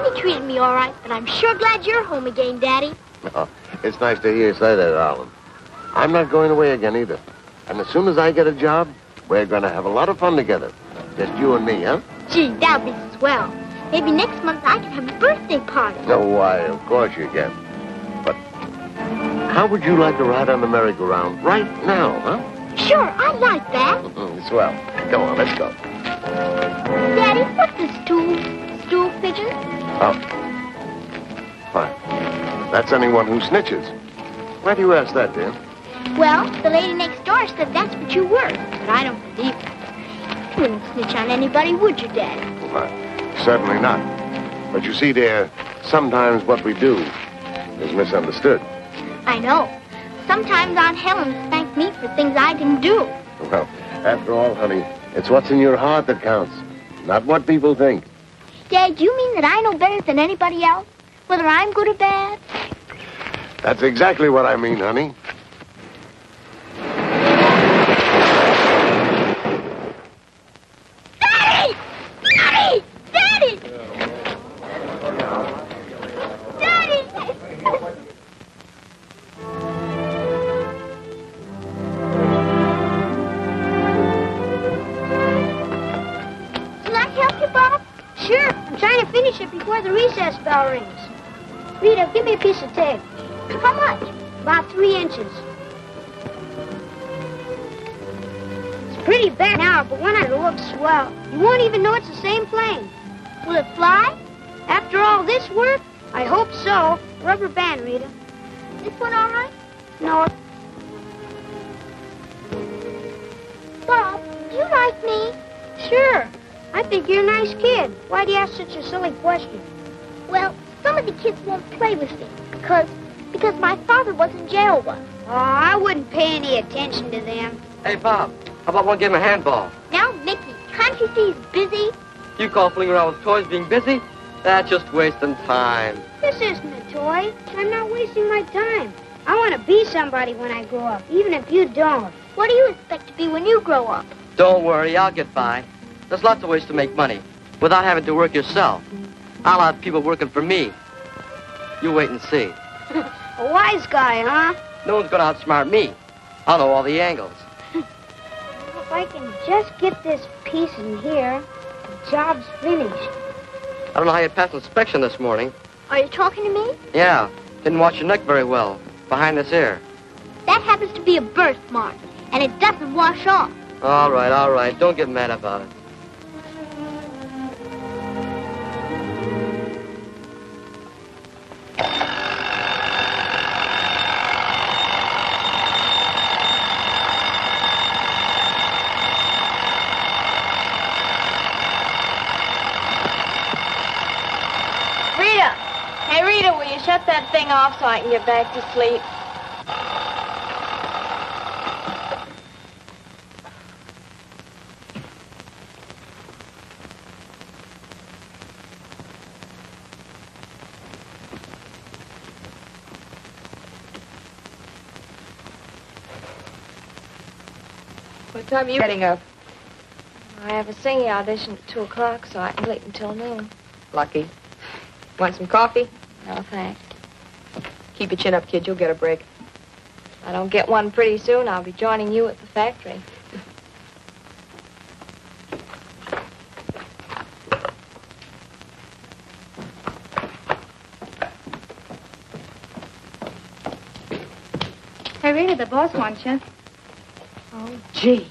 Honey treated me all right, but I'm sure glad you're home again, Daddy. Oh, it's nice to hear you say that, Alan. I'm not going away again either. And as soon as I get a job, we're going to have a lot of fun together. Just you and me, huh? Gee, that would be swell. Maybe next month I can have a birthday party. No, why, of course you can. But how would you like to ride on the merry-go-round right now, huh? Sure, I'd like that. Swell. Come on, let's go. Daddy, what's a stool? Stool pigeon? Oh. Why, that's anyone who snitches. Why do you ask that, dear? Well, the lady next door said that's what you were, but I don't believe it. You wouldn't snitch on anybody, would you, Daddy? Why, certainly not. But you see, dear, sometimes what we do is misunderstood. I know. Sometimes Aunt Helen spanked me for things I didn't do. Well, after all, honey, it's what's in your heart that counts, not what people think. Dad, do you mean that I know better than anybody else, whether I'm good or bad? That's exactly what I mean, honey. Daddy! Daddy! Daddy! Daddy! Can I help you, Bob? Sure. I'm trying to finish it before the recess bell rings. Rita, give me a piece of tape. How much? About 3 inches. It's pretty bad now, but when it looks swell, you won't even know it's the same plane. Will it fly? After all this work? I hope so. Rubber band, Rita. This one all right? No. Bob, do you like me? Sure. I think you're a nice kid. Why do you ask such a silly question? Well, some of the kids won't play with me because my father was in jail once. Oh, I wouldn't pay any attention to them. Hey, Bob, how about one game of handball? Now, Mickey, can't you see he's busy? You call fooling around with toys being busy? That's just wasting time. This isn't a toy. I'm not wasting my time. I want to be somebody when I grow up, even if you don't. What do you expect to be when you grow up? Don't worry, I'll get by. There's lots of ways to make money without having to work yourself. I'll have people working for me. You wait and see. A wise guy, huh? No one's going to outsmart me. I'll know all the angles. If I can just get this piece in here, the job's finished. I don't know how you passed inspection this morning. Are you talking to me? Yeah, didn't wash your neck very well, behind this ear. That happens to be a birthmark, and it doesn't wash off. All right, don't get mad about it. Hey, Rita, will you shut that thing off so I can get back to sleep? What time are you getting up? I have a singing audition at 2 o'clock, so I can wait until noon. Lucky. Want some coffee? No, thanks. Keep your chin up, kid. You'll get a break. If I don't get one pretty soon, I'll be joining you at the factory. Hey, Rita, the boss wants you. Oh, gee.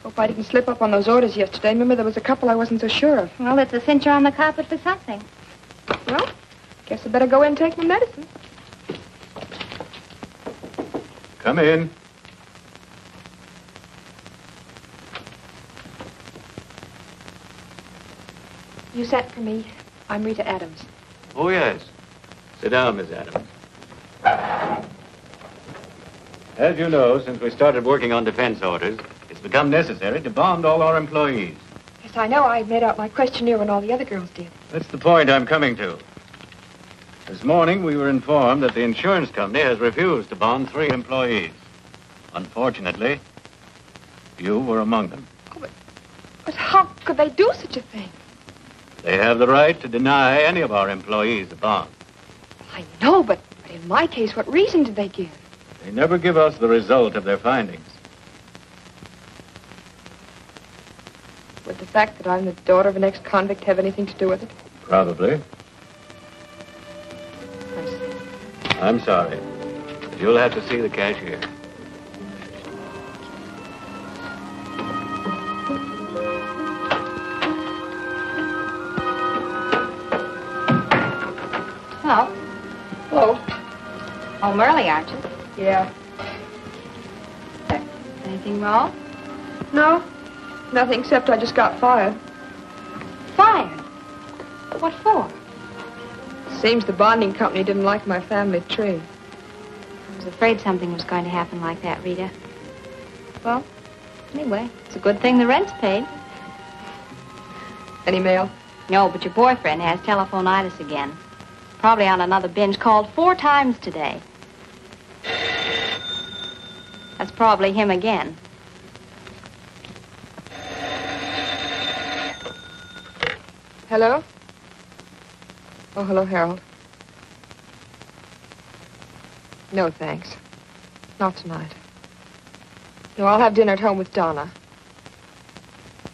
Hope I didn't slip up on those orders yesterday. Remember, there was a couple I wasn't so sure of. Well, it's a cincher on the carpet for something. Well, guess I better go in and take my medicine. Come in. You sent for me. I'm Rita Adams. Oh, yes. Sit down, Miss Adams. As you know, since we started working on defense orders, it's become necessary to bond all our employees. Yes, I know. I made out my questionnaire when all the other girls did. That's the point I'm coming to. This morning, we were informed that the insurance company has refused to bond 3 employees. Unfortunately, you were among them. Oh, but how could they do such a thing? They have the right to deny any of our employees a bond. I know, but in my case, what reason did they give? They never give us the result of their findings. Would the fact that I'm the daughter of an ex-convict have anything to do with it? Probably. I see. I'm sorry. But you'll have to see the cashier. Hello. Hello. Home early, aren't you? Yeah. Anything wrong? No. Nothing except I just got fired. Fired? What for? Seems the bonding company didn't like my family tree. I was afraid something was going to happen like that, Rita. Well, anyway, it's a good thing the rent's paid. Any mail? No, but your boyfriend has telephonitis again. Probably on another binge, called 4 times today. That's probably him again. Hello? Oh, hello, Harold. No, thanks. Not tonight. No, I'll have dinner at home with Donna.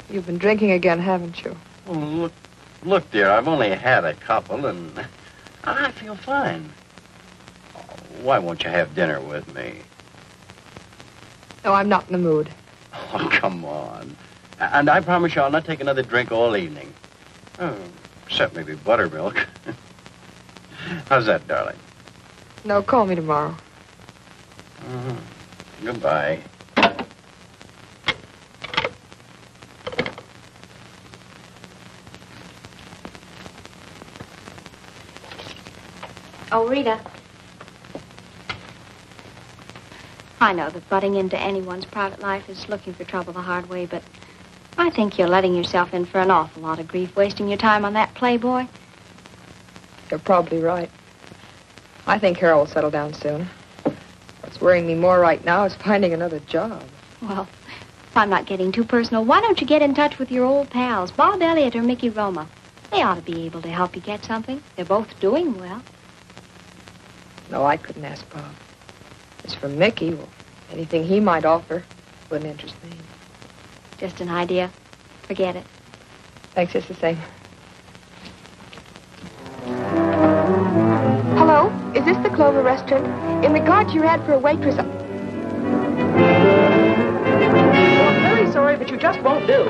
You've been drinking again, haven't you? Oh, look, dear, I've only had a couple, and I feel fine. Oh, why won't you have dinner with me? No, I'm not in the mood. Oh, come on. And I promise you I'll not take another drink all evening. Oh, except maybe buttermilk. How's that, darling? No, call me tomorrow. Goodbye. Oh, Rita. I know that butting into anyone's private life is looking for trouble the hard way, but I think you're letting yourself in for an awful lot of grief, wasting your time on that playboy. You're probably right. I think Harold will settle down soon. What's worrying me more right now is finding another job. Well, if I'm not getting too personal, why don't you get in touch with your old pals, Bob Elliott or Mickey Roma? They ought to be able to help you get something. They're both doing well. No, I couldn't ask Bob. As for Mickey, well, anything he might offer wouldn't interest me. Just an idea. Forget it. Thanks, it's the same. Hello? Is this the Clover Restaurant? In regard to your ad for a waitress... Well, I'm very sorry, but you just won't do.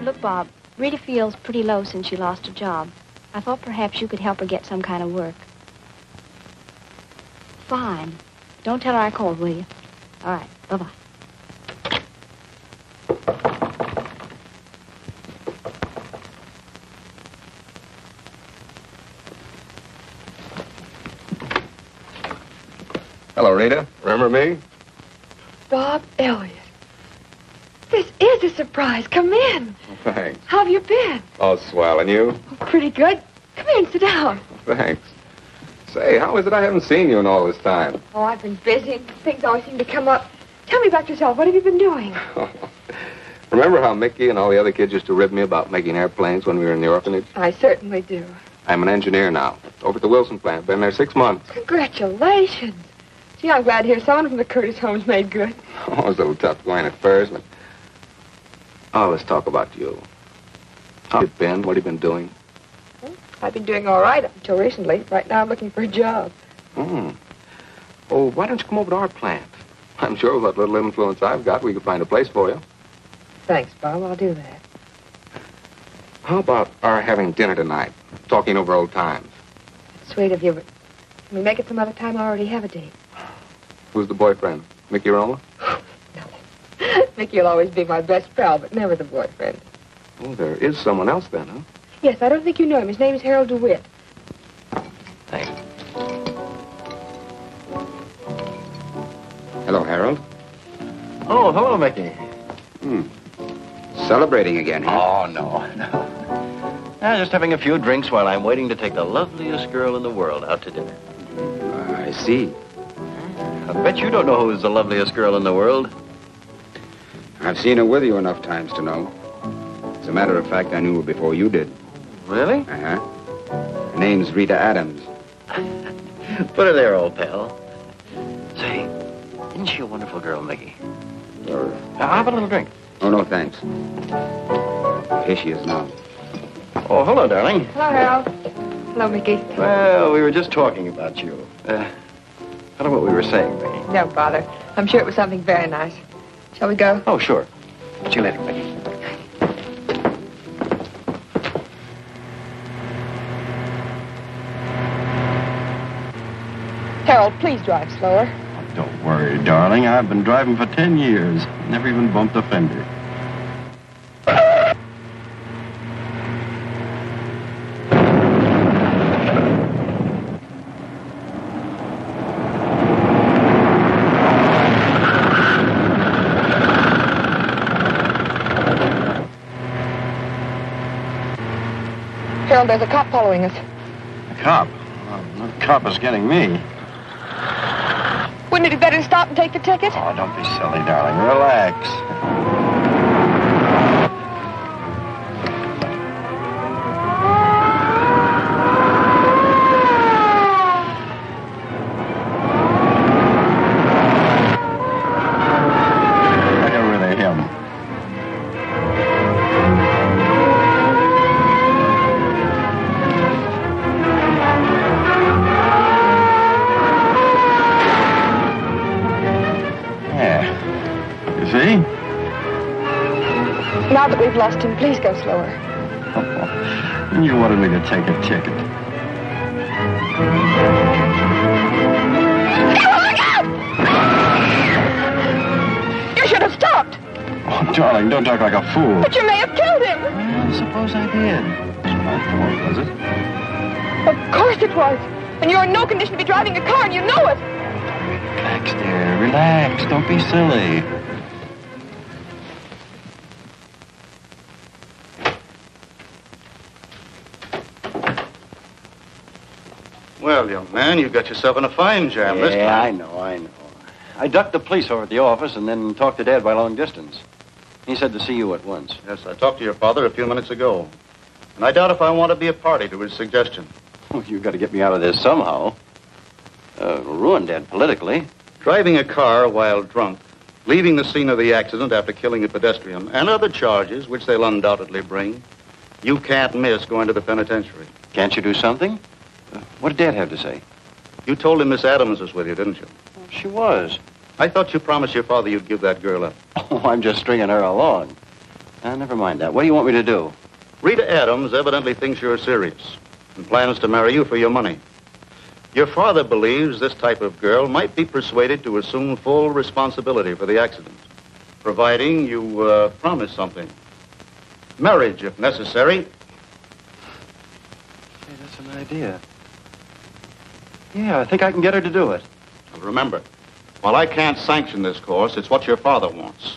Look, Bob, Rita feels pretty low since she lost her job. I thought perhaps you could help her get some kind of work. Fine. Don't tell her I called, will you? All right. Bye-bye. Hello, Rita. Remember me? Bob Elliott. This is a surprise. Come in. Thanks. How have you been? Oh, swell. And you? Oh, pretty good. Come in and sit down. Thanks. Say, how is it I haven't seen you in all this time? Oh, I've been busy. Things always seem to come up. Tell me about yourself. What have you been doing? Remember how Mickey and all the other kids used to rib me about making airplanes when we were in the orphanage? I certainly do. I'm an engineer now, over at the Wilson plant. Been there 6 months. Congratulations. Gee, I'm glad to hear someone from the Curtis home's made good. Oh, it was a little tough going at first, but... Oh, let's talk about you. How have you been? What have you been doing? I've been doing all right up until recently. Right now I'm looking for a job. Oh, why don't you come over to our plant? I'm sure with what little influence I've got, we could find a place for you. Thanks, Bob. I'll do that. How about our having dinner tonight? Talking over old times. It's sweet of you, but can we make it some other time? I already have a date. Who's the boyfriend? Mickey Roma? No. Mickey will always be my best pal, but never the boyfriend. Oh, there is someone else then, huh? Yes, I don't think you know him. His name is Harold DeWitt. Thanks. Hello, Harold. Oh, hello, Mickey. Celebrating again, huh? Oh, no. Just having a few drinks while I'm waiting to take the loveliest girl in the world out to dinner. I see. I bet you don't know who's the loveliest girl in the world. I've seen her with you enough times to know. As a matter of fact, I knew her before you did. Really? Uh-huh. Her name's Rita Adams. Put her there, old pal. Say, isn't she a wonderful girl, Mickey? How about a little drink? Oh, no, thanks. Here she is now. Oh, hello, darling. Hello, Harold. Hello, Mickey. Well, we were just talking about you. I don't know what we were saying, Mickey. No bother. I'm sure it was something very nice. Shall we go? Oh, sure. See you later, Mickey. Harold, please drive slower. Oh, don't worry, darling. I've been driving for 10 years. Never even bumped a fender. Harold, there's a cop following us. A cop? Oh, the cop is getting me. Wouldn't it be better to stop and take the ticket? Oh, don't be silly, darling. Relax. Get rid of him. See? Now that we've lost him, please go slower. You wanted me to take a ticket. Look out! You should have stopped. Oh, darling, don't talk like a fool. But you may have killed him. Well, suppose I did. It's my fault, was it? Of course it was. And you're in no condition to be driving a car, and you know it. Relax, dear. Relax. Don't be silly. Well, young man, you got yourself in a fine jam this time. Yeah, I know. I ducked the police over at the office and then talked to Dad by long distance. He said to see you at once. Yes, I talked to your father a few minutes ago. And I doubt if I want to be a party to his suggestion. Well, you've got to get me out of this somehow. It'll ruin Dad politically. Driving a car while drunk, leaving the scene of the accident after killing a pedestrian, and other charges, which they'll undoubtedly bring, you can't miss going to the penitentiary. Can't you do something? What did Dad have to say? You told him Miss Adams was with you, didn't you? Well, she was. I thought you promised your father you'd give that girl up. Oh, I'm just stringing her along. Never mind that. What do you want me to do? Rita Adams evidently thinks you're serious and plans to marry you for your money. Your father believes this type of girl might be persuaded to assume full responsibility for the accident, providing you promise something. Marriage, if necessary. Hey, that's an idea. Yeah, I think I can get her to do it. Well, remember, while I can't sanction this course, it's what your father wants.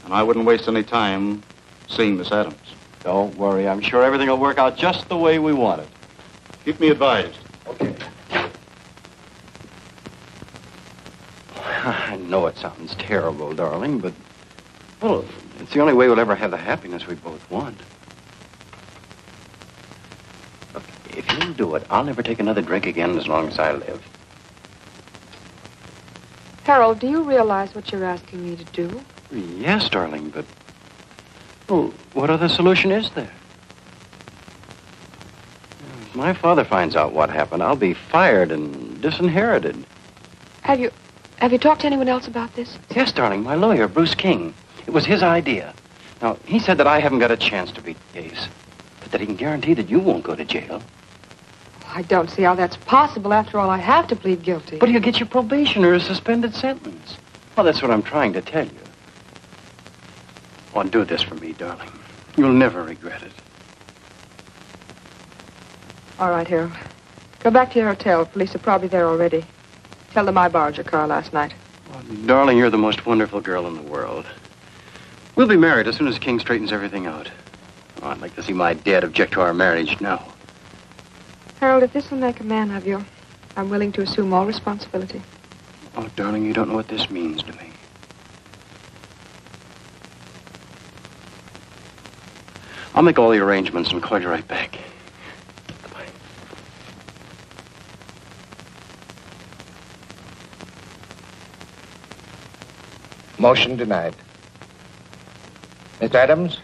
And I wouldn't waste any time seeing Miss Adams. Don't worry. I'm sure everything will work out just the way we want it. Keep me advised. Okay. I know it sounds terrible, darling, but, well, it's the only way we'll ever have the happiness we both want. Look, if you'll do it, I'll never take another drink again as long as I live. Harold, do you realize what you're asking me to do? Yes, darling, but, well, what other solution is there? If my father finds out what happened, I'll be fired and disinherited. Have you talked to anyone else about this? Yes, darling, my lawyer, Bruce King. It was his idea. Now, he said that I haven't got a chance to beat the case, but that he can guarantee that you won't go to jail. I don't see how that's possible. After all, I have to plead guilty. But you'll get your probation or a suspended sentence. Well, that's what I'm trying to tell you. Oh, do this for me, darling. You'll never regret it. All right, Harold. Go back to your hotel. Police are probably there already. Tell them I borrowed your car last night. Oh, darling, you're the most wonderful girl in the world. We'll be married as soon as King straightens everything out. Oh, I'd like to see my dad object to our marriage now. Harold, if this will make a man of you, I'm willing to assume all responsibility. Oh, darling, you don't know what this means to me. I'll make all the arrangements and call you right back. Goodbye. Motion denied. Miss Adams,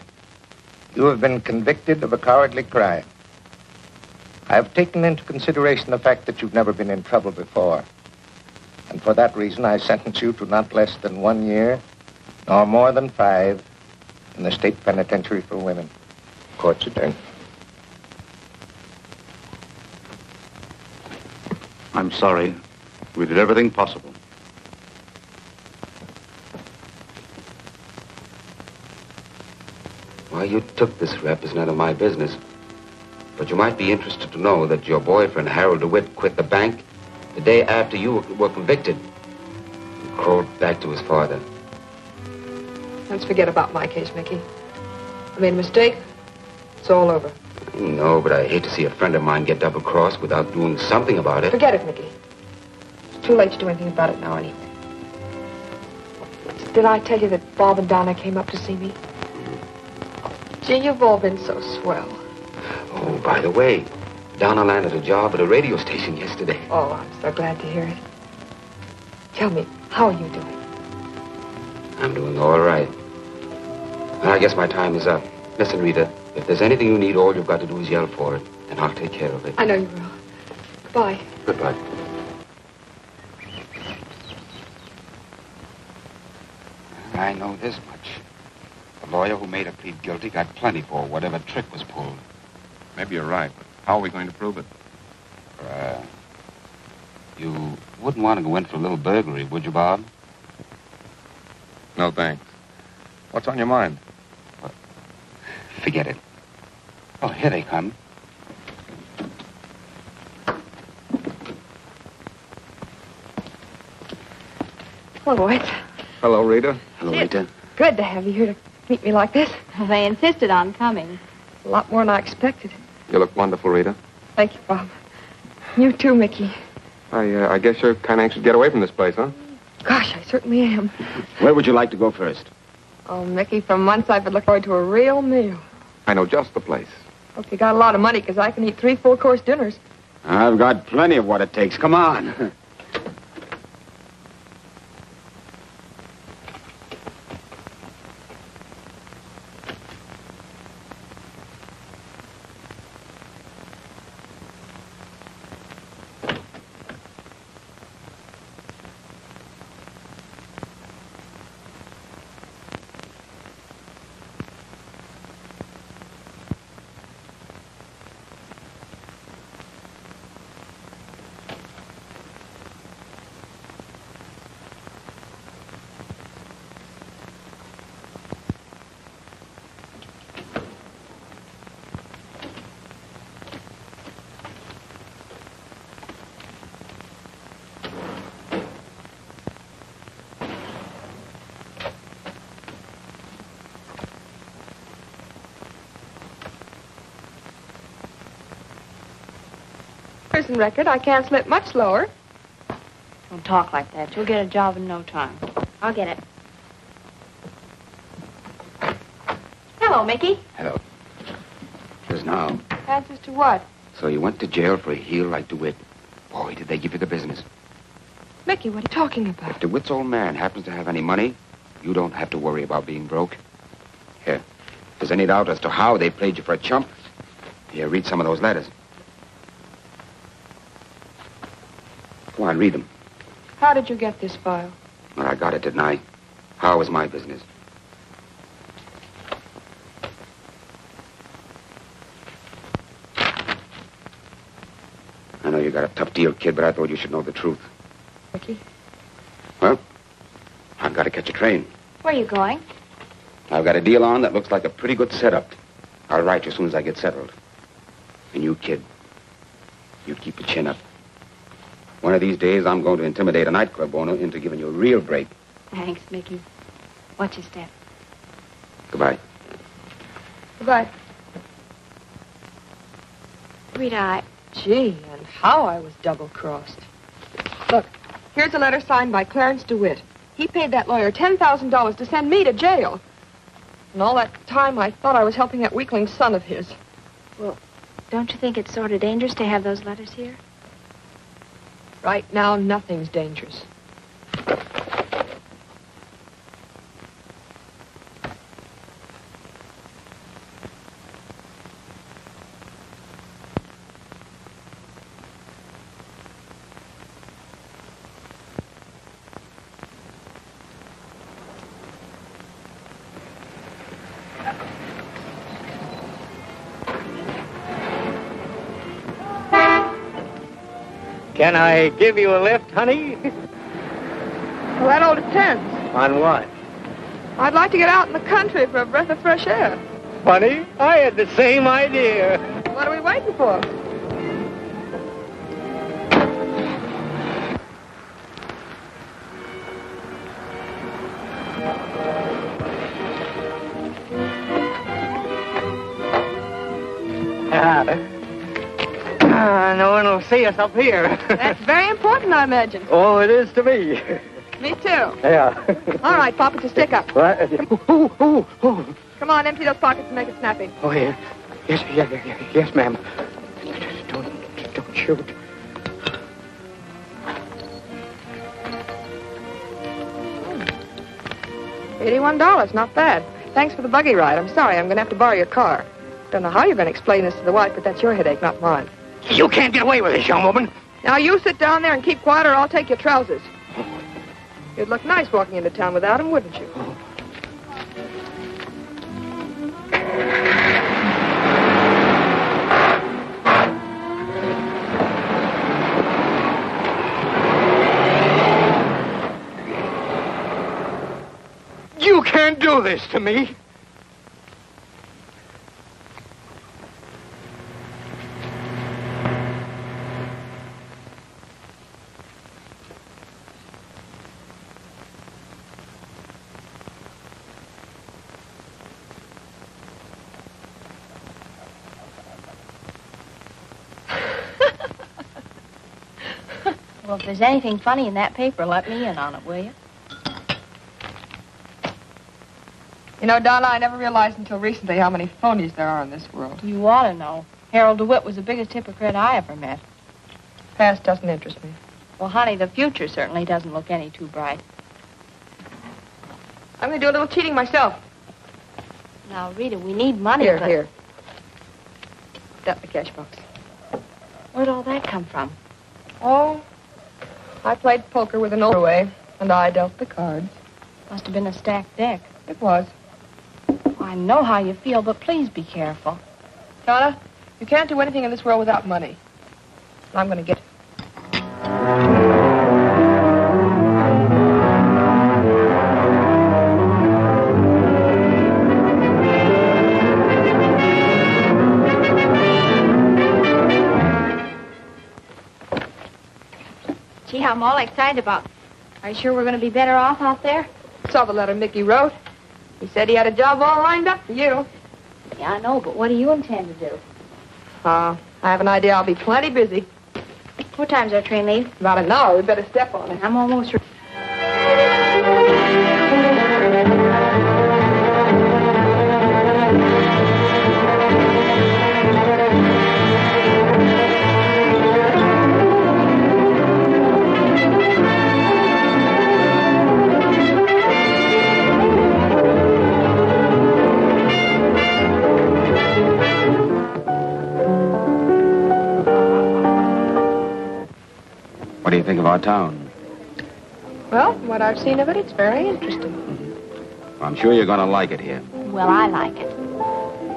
you have been convicted of a cowardly crime. I have taken into consideration the fact that you've never been in trouble before. And for that reason, I sentence you to not less than 1 year, nor more than 5, in the state penitentiary for women. Court's adjourned. I'm sorry. We did everything possible. Why you took this rep is none of my business. But you might be interested to know that your boyfriend, Harold DeWitt, quit the bank the day after you were convicted. He crawled back to his father. Let's forget about my case, Mickey. I made a mistake. It's all over. No, but I hate to see a friend of mine get double-crossed without doing something about it. Forget it, Mickey. It's too late to do anything about it now anyway. Did I tell you that Bob and Donna came up to see me? Gee, you've all been so swell. Oh, by the way, Donna landed a job at a radio station yesterday. Oh, I'm so glad to hear it. Tell me, how are you doing? I'm doing all right. Well, I guess my time is up. Listen, Rita, if there's anything you need, all you've got to do is yell for it, and I'll take care of it. I know you will. Goodbye. Goodbye. I know this much. The lawyer who made her plead guilty got plenty for whatever trick was pulled. Maybe you're right, but how are we going to prove it? You wouldn't want to go in for a little burglary, would you, Bob? No, thanks. What's on your mind? Forget it. Oh, here they come. Hello, White. Hello, Rita. Hello, Rita. Good to have you here to meet me like this. They insisted on coming. A lot more than I expected. You look wonderful, Rita. Thank you, Bob. You too, Mickey. I guess you're kind of anxious to get away from this place, huh? Gosh, I certainly am. Where would you like to go first? Oh, Mickey, for months I've been looking forward to a real meal. I know just the place. Hope you got a lot of money, because I can eat 3 full-course dinners. I've got plenty of what it takes. Come on. Prison record, I can't slip much lower. Don't talk like that. You'll get a job in no time. I'll get it. Hello, Mickey. Hello. Just now. Answers to what? So you went to jail for a heel like DeWitt. Boy, did they give you the business. Mickey, what are you talking about? If DeWitt's old man happens to have any money, you don't have to worry about being broke. Here, if there's any doubt as to how they played you for a chump, here, read some of those letters. Go on, read them. How did you get this file? Well, I got it, didn't I? How was my business? I know you got a tough deal, kid, but I thought you should know the truth. Mickey? Well, I've got to catch a train. Where are you going? I've got a deal on that looks like a pretty good setup. I'll write you as soon as I get settled. And you, kid, you keep your chin up. One of these days, I'm going to intimidate a nightclub owner into giving you a real break. Thanks, Mickey. Watch your step. Goodbye. Goodbye. Rita, Gee, and how I was double-crossed. Look, here's a letter signed by Clarence DeWitt. He paid that lawyer $10,000 to send me to jail. And all that time, I thought I was helping that weakling son of his. Well, don't you think it's sort of dangerous to have those letters here? Right now, nothing's dangerous. Can I give you a lift, honey? Well, that all depends. On what? I'd like to get out in the country for a breath of fresh air. Funny, I had the same idea. What are we waiting for? No one will see us up here. That's very important, I imagine. Oh, it is to me. Me too. Yeah. All right, Pop, it's a stick-up. What? Oh. Come on, empty those pockets and make it snappy. Oh, yeah. Yes, ma'am. Don't shoot. $81, not bad. Thanks for the buggy ride. I'm sorry, I'm going to have to borrow your car. Don't know how you're going to explain this to the wife, but that's your headache, not mine. You can't get away with this, young woman. Now, you sit down there and keep quiet, or I'll take your trousers. You'd look nice walking into town without them, wouldn't you? You can't do this to me. Well, if there's anything funny in that paper, let me in on it, will you? You know, Donna, I never realized until recently how many phonies there are in this world. You ought to know. Harold DeWitt was the biggest hypocrite I ever met. Past doesn't interest me. Well, honey, the future certainly doesn't look any too bright. I'm going to do a little cheating myself. Now, Rita, we need money, Here, but... here. That in the cash box. Where'd all that come from? Oh, I played poker with an overway, and I dealt the cards. Must have been a stacked deck. It was. I know how you feel, but please be careful. Donna, you can't do anything in this world without money. I'm going to get it. Gee, I'm all excited about... Are you sure we're going to be better off out there? Saw the letter Mickey wrote. He said he had a job all lined up for you. Yeah, I know, but what do you intend to do? I have an idea I'll be plenty busy. What time's our train leave? About an hour. We better step on it. I'm almost... What do you think of our town? Well, from what I've seen of it, it's very interesting. Well, I'm sure you're going to like it here. Well, I like it.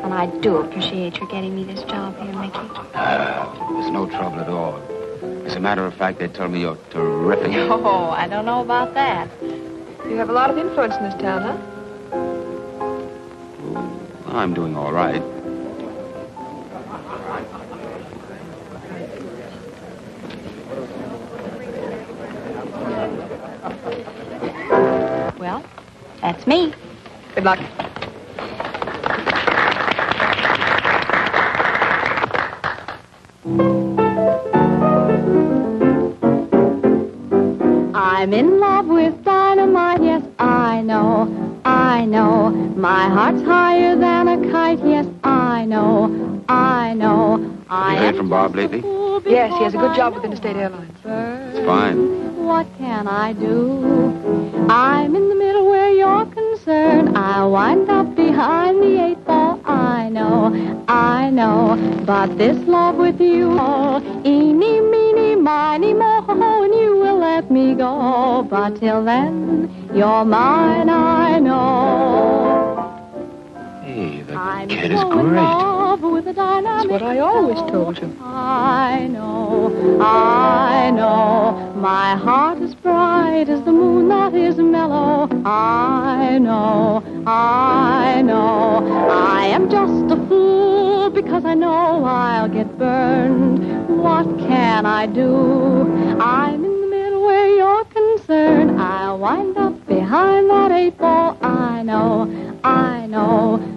And I do appreciate your getting me this job here, Mickey. There's no trouble at all. As a matter of fact, they tell me you're terrific. Oh, I don't know about that. You have a lot of influence in this town, huh? Well, I'm doing all right. Well, that's me. Good luck. I'm in love with dynamite, yes, I know, I know. My heart's higher than a kite, yes, I know. Have you heard from Bob lately? Yes, he has a good job with Interstate Airlines. It's fine. What can I do? I'm in the middle where you're concerned. I wind up behind the 8 ball. I know. But this love with you, eeny, meeny, miny, mo, and you will let me go. But till then, you're mine, I know. Hey, the I'm kid is so in great. love with a dynamic. That's what I always told you. I know. My heart is bright as the moon that is mellow. I know. I am just a fool because I know I'll get burned. What can I do? I'm in the middle where you're concerned. I'll wind up behind that 8 ball. I know.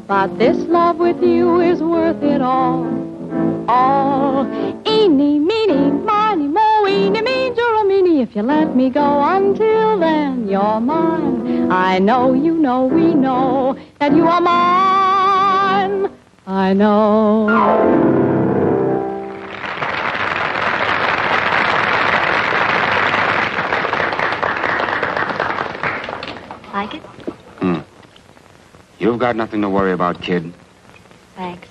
But this love with you is worth it all. Eeny, meeny, miny, mo, eeny, meeny, meeny. If you let me go until then, you're mine. I know, you know, we know that you are mine. I know. Like it? You've got nothing to worry about, kid. Thanks.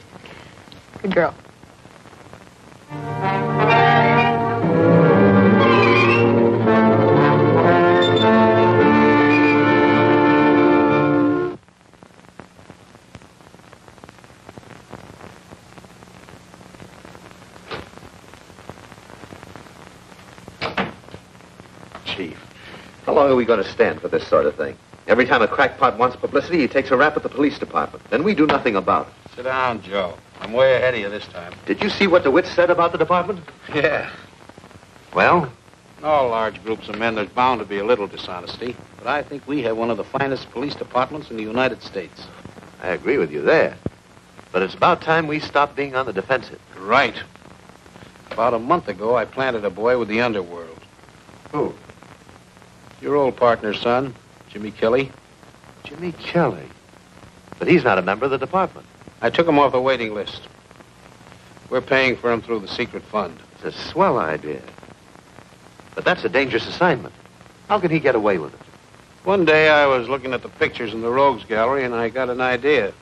Good girl. Chief, how long are we going to stand for this sort of thing? Every time a crackpot wants publicity, he takes a rap at the police department. Then we do nothing about it. Sit down, Joe. I'm way ahead of you this time. Did you see what DeWitt said about the department? Yeah. Well? In all large groups of men, there's bound to be a little dishonesty. But I think we have one of the finest police departments in the United States. I agree with you there. But it's about time we stopped being on the defensive. Right. About a month ago, I planted a boy with the underworld. Who? Your old partner's son, Jimmy Kelly. Jimmy Kelly? But he's not a member of the department. I took him off the waiting list. We're paying for him through the secret fund. It's a swell idea. But that's a dangerous assignment. How can he get away with it? One day I was looking at the pictures in the Rogues Gallery and I got an idea.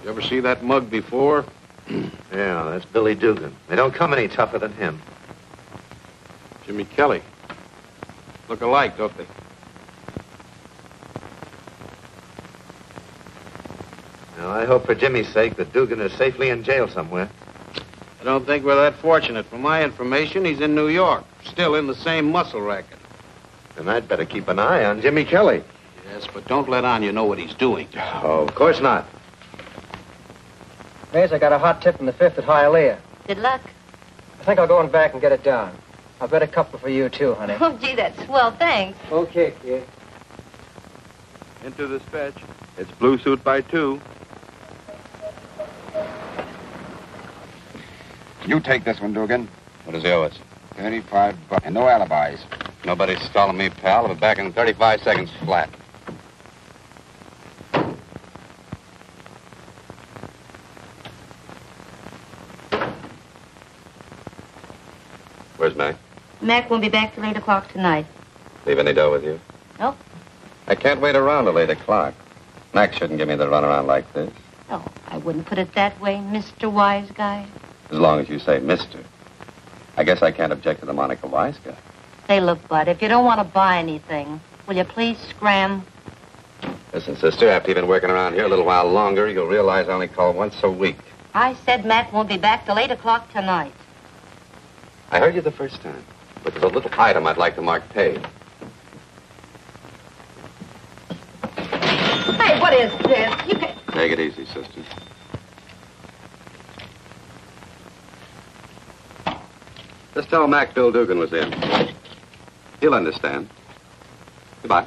You ever see that mug before? Yeah, that's Billy Dugan. They don't come any tougher than him. Jimmy Kelly. Look alike, don't they? Now, I hope for Jimmy's sake that Dugan is safely in jail somewhere. I don't think we're that fortunate. From my information, he's in New York, still in the same muscle racket. Then I'd better keep an eye on Jimmy Kelly. Yes, but don't let on you know what he's doing. Oh, of course not. Maze, I got a hot tip from the 5th at Hialeah. Good luck. I think I'll go in back and get it down. I'll bet a couple for you, too, honey. Oh, gee, that's swell. Thanks. Okay, kid. Into the dispatch. It's blue suit by 2. You take this one, Dugan. What is yours? $35 and no alibis. Nobody's stalling me, pal. I'll be back in 35 seconds flat. Where's Mac? Mac won't be back till 8 o'clock tonight. Leave any dough with you? Nope. I can't wait around till 8 o'clock. Mac shouldn't give me the runaround like this. Oh, I wouldn't put it that way, Mr. Wise Guy. As long as you say Mr. I guess I can't object to the moniker Wise Guy. Say, look, Bud, if you don't want to buy anything, will you please scram? Listen, sister, after you've been working around here a little while longer, you'll realize I only call once a week. I said Mac won't be back till 8 o'clock tonight. I heard you the first time, but there's a little item I'd like to mark paid. Hey, what is this? You can... Take it easy, sister. Just tell Mac Bill Dugan was in. He'll understand. Goodbye.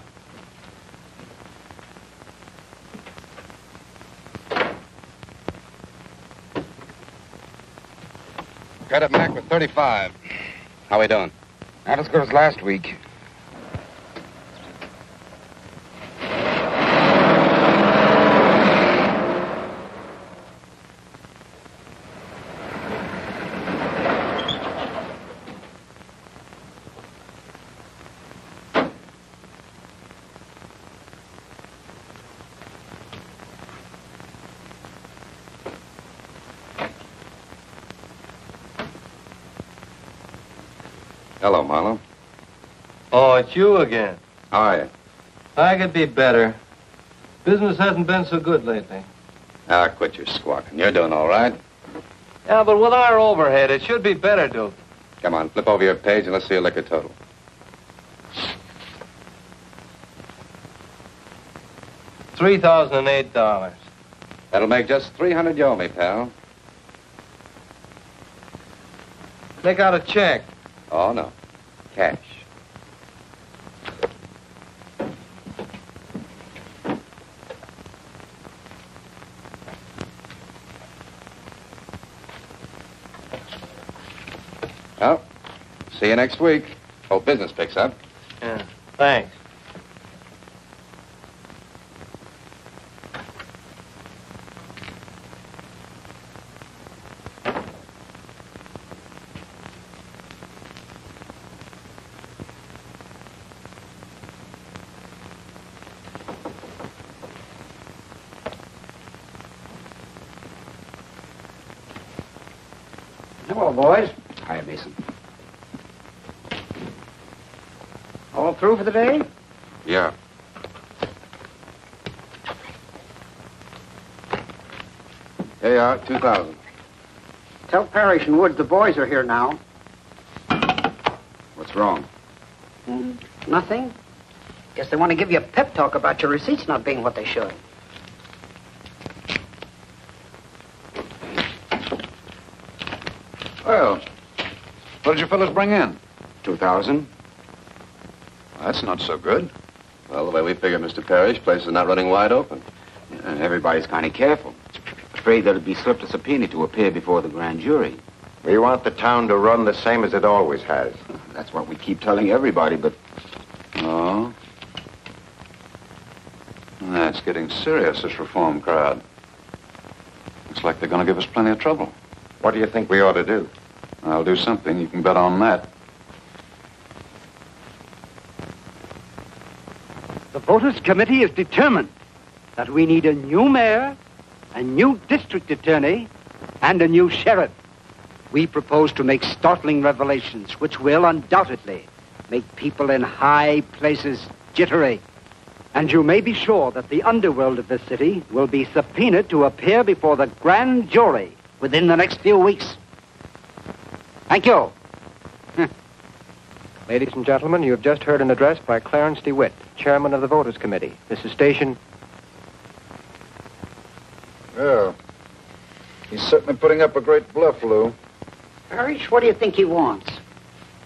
Got it, Mac, with 35. How we doing? Not as good as last week. Hello, Marlowe. Oh, it's you again. How are you? I could be better. Business hasn't been so good lately. Ah, quit your squawking. You're doing all right. Yeah, but with our overhead, it should be better, Duke. Come on, flip over your page and let's see your liquor total. $3,008. That'll make just 300 you owe me, pal. Take out a check. Oh, no. Cash. Well, see you next week. Hope business picks up. Yeah, thanks. Hello, boys. Hi, Mason. All through for the day? Yeah. Here you are, 2,000. Tell Parrish and Woods the boys are here now. What's wrong? Nothing. Guess they want to give you a pep talk about your receipts not being what they should. Well, what did you fellas bring in? 2,000. Well, that's not so good. Well, the way we figure, Mr. Parrish, place is not running wide open. And everybody's kind of careful. Afraid that it'd be slipped a subpoena to appear before the grand jury. We want the town to run the same as it always has. That's what we keep telling everybody, but... Oh? That's getting serious, this reform crowd. Looks like they're going to give us plenty of trouble. What do you think we ought to do? I'll do something. You can bet on that. The Voters Committee is determined that we need a new mayor, a new district attorney, and a new sheriff. We propose to make startling revelations which will undoubtedly make people in high places jittery. And you may be sure that the underworld of the city will be subpoenaed to appear before the grand jury within the next few weeks. Thank you. Ladies and gentlemen, you have just heard an address by Clarence DeWitt, chairman of the Voters Committee. This is station... Yeah. He's certainly putting up a great bluff, Lou. Parrish, what do you think he wants?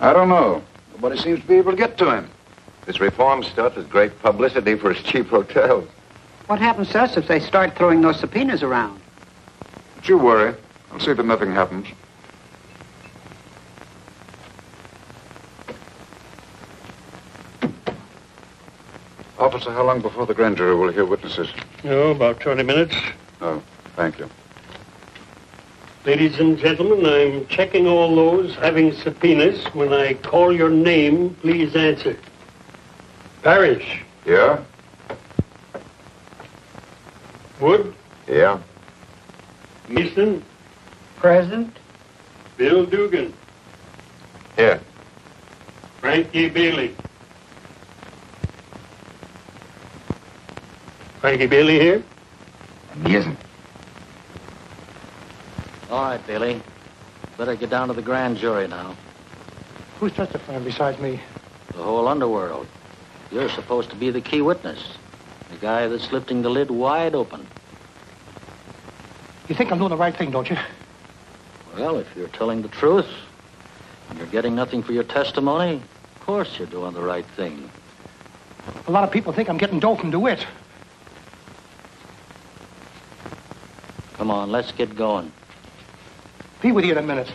I don't know. Nobody seems to be able to get to him. This reform stuff is great publicity for his cheap hotels. What happens to us if they start throwing those subpoenas around? Don't you worry. I'll see that nothing happens. Officer, how long before the grand jury will hear witnesses? Oh, about 20 minutes. Oh, thank you. Ladies and gentlemen, I'm checking all those having subpoenas. When I call your name, please answer. Parrish. Yeah? Wood. Yeah? Mason. Present. Bill Dugan. Here. Frankie Bailey. Frankie Bailey here? He isn't. All right, Bailey. Better get down to the grand jury now. Who's testifying besides me? The whole underworld. You're supposed to be the key witness. The guy that's lifting the lid wide open. You think I'm doing the right thing, don't you? Well, if you're telling the truth and you're getting nothing for your testimony, of course you're doing the right thing. A lot of people think I'm getting dough from DeWitt. Come on, let's get going. Be with you in a minute.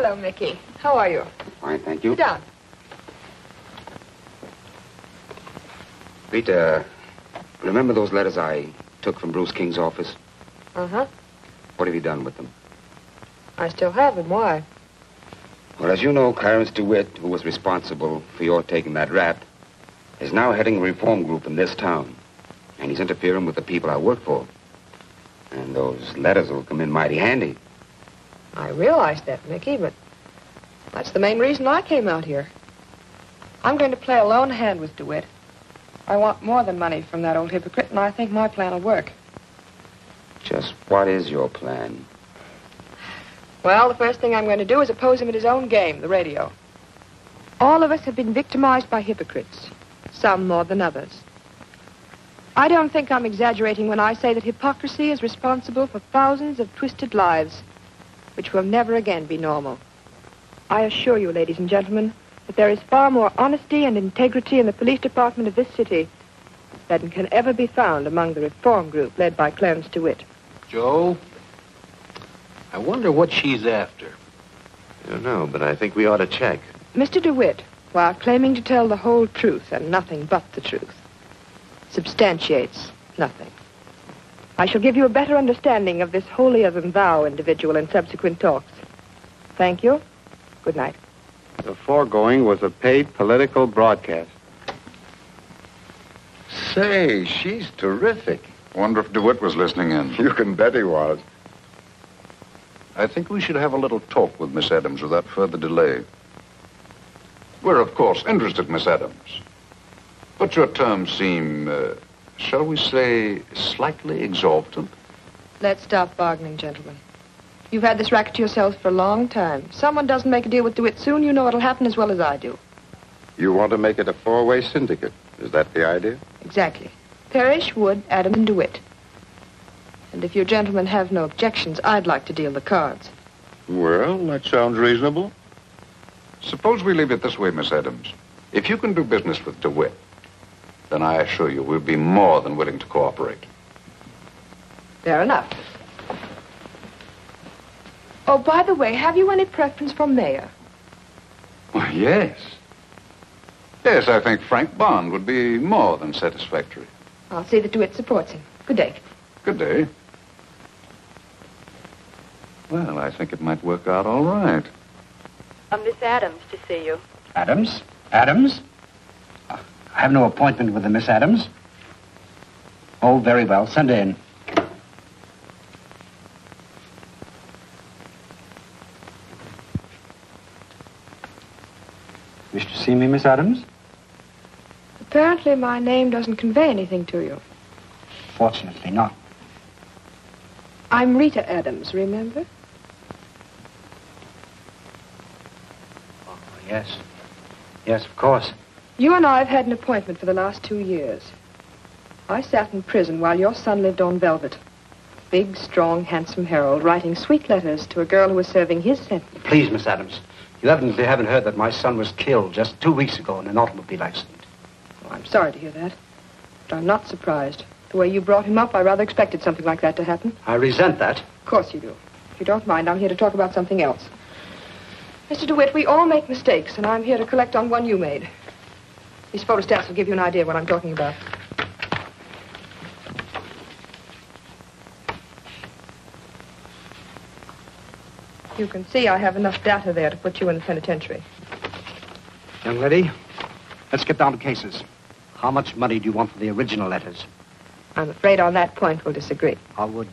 Hello, Mickey. How are you? Fine, thank you. Sit down. Rita, remember those letters I took from Bruce King's office? Uh-huh. What have you done with them? I still have them. Why? Well, as you know, Clarence DeWitt, who was responsible for your taking that rap, is now heading a reform group in this town. And he's interfering with the people I work for. And those letters will come in mighty handy. I realize that, Mickey, but that's the main reason I came out here. I'm going to play a lone hand with DeWitt. I want more than money from that old hypocrite, and I think my plan will work. Just what is your plan? Well, the first thing I'm going to do is oppose him at his own game, the radio. All of us have been victimized by hypocrites, some more than others. I don't think I'm exaggerating when I say that hypocrisy is responsible for thousands of twisted lives, which will never again be normal. I assure you, ladies and gentlemen, that there is far more honesty and integrity in the police department of this city than can ever be found among the reform group led by Clarence DeWitt. Joe, I wonder what she's after. I don't know, but I think we ought to check. Mr. DeWitt, while claiming to tell the whole truth and nothing but the truth, substantiates nothing. I shall give you a better understanding of this holier-than-thou individual in subsequent talks. Thank you. Good night. The foregoing was a paid political broadcast. Say, she's terrific. Wonder if DeWitt was listening in. You can bet he was. I think we should have a little talk with Miss Adams without further delay. We're, of course, interested, Miss Adams. But your terms seem, shall we say, slightly exorbitant? Let's stop bargaining, gentlemen. You've had this racket to yourselves for a long time. If someone doesn't make a deal with DeWitt soon, you know it'll happen as well as I do. You want to make it a four-way syndicate. Is that the idea? Exactly. Parrish, Wood, Adams, and DeWitt. And if you gentlemen have no objections, I'd like to deal the cards. Well, that sounds reasonable. Suppose we leave it this way, Miss Adams. If you can do business with DeWitt, then I assure you we'll be more than willing to cooperate. Fair enough. Oh, by the way, have you any preference for mayor? Well, yes. Yes, I think Frank Bond would be more than satisfactory. I'll see that DeWitt supports him. Good day. Good day. Well, I think it might work out all right. Miss Adams to see you. Adams? Adams? I have no appointment with the Miss Adams. Oh, very well. Send her in. Wish to see me, Miss Adams? Apparently my name doesn't convey anything to you. Fortunately not. I'm Rita Adams, remember? Oh, yes. Yes, of course. You and I have had an appointment for the last 2 years. I sat in prison while your son lived on velvet. Big, strong, handsome Harold, writing sweet letters to a girl who was serving his sentence. Please, Miss Adams, you evidently haven't heard that my son was killed just 2 weeks ago in an automobile accident. Oh, I'm sorry to hear that, but I'm not surprised. The way you brought him up, I rather expected something like that to happen. I resent that. Of course you do. If you don't mind, I'm here to talk about something else. Mr. DeWitt, we all make mistakes, and I'm here to collect on one you made. These photostats will give you an idea of what I'm talking about. You can see I have enough data there to put you in the penitentiary. Young lady, let's get down to cases. How much money do you want for the original letters? I'm afraid on that point we'll disagree. I would,